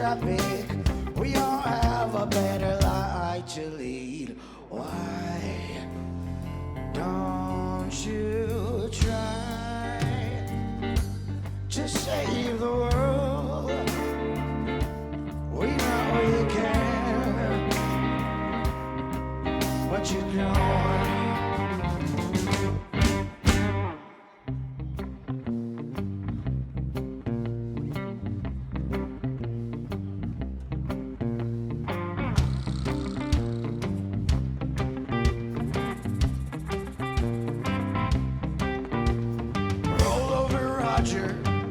traffic. We all have a better life to lead. Why don't you try to save the world? We know you can, but you don't.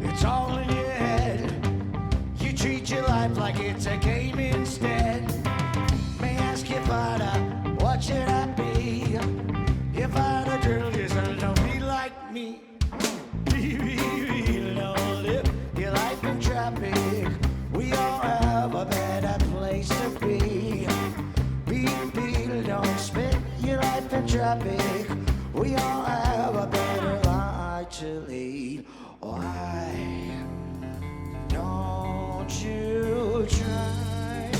It's all in your head. You treat your life like it's a game instead. May I ask you, Father, what should I be? If I'd a girl, yes, I don't be like me. Don't live your life in traffic. We all have a better place to be. Don't spend your life in traffic. We all have a better life to lead. Why don't you try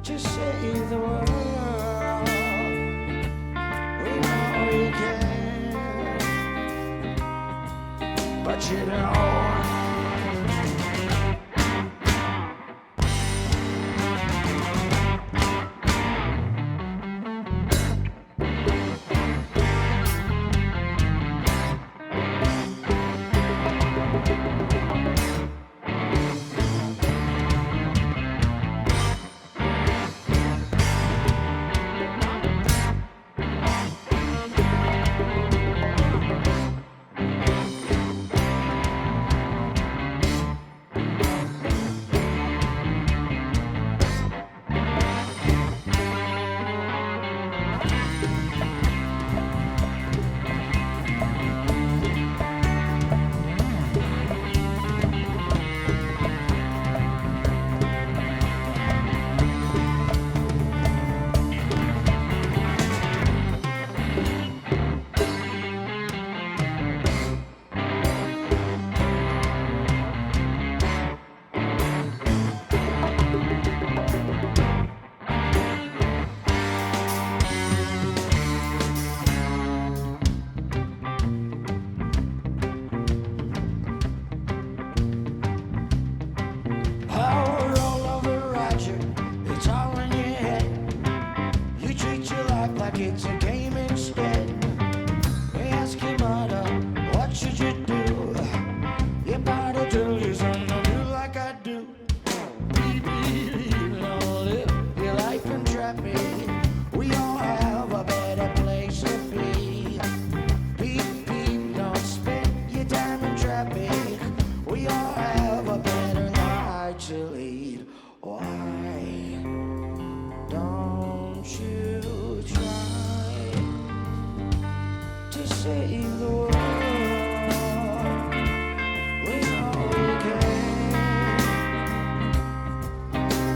to save the world? We know you can, but you don't. Like it's a game instead. We ask your mother, what should you do? Your body tells you something to do like I do. Don't live your life in traffic. We all have a better place to be. Don't spend your time in traffic. We all have a better life to lead. Why don't you try to save the world? We know we can,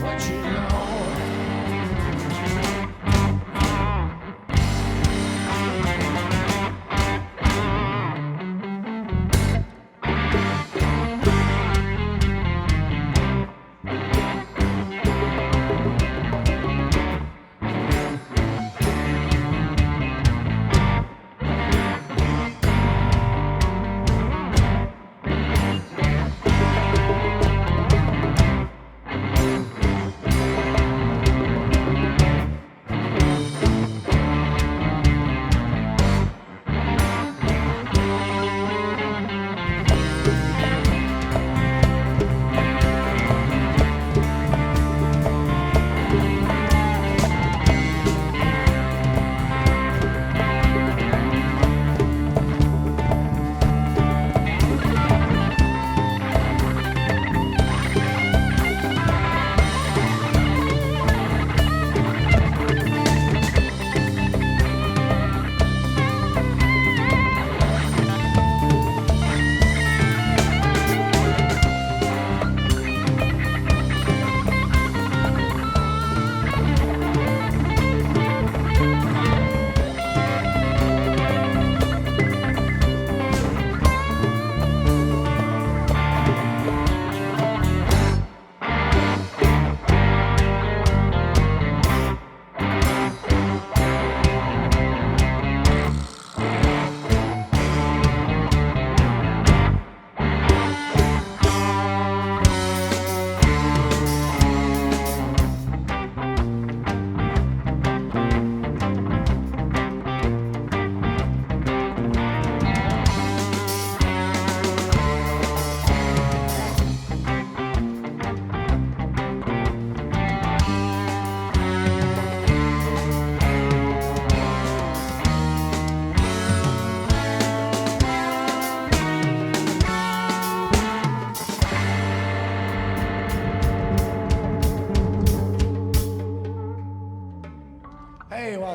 but you know.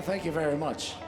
thank you very much.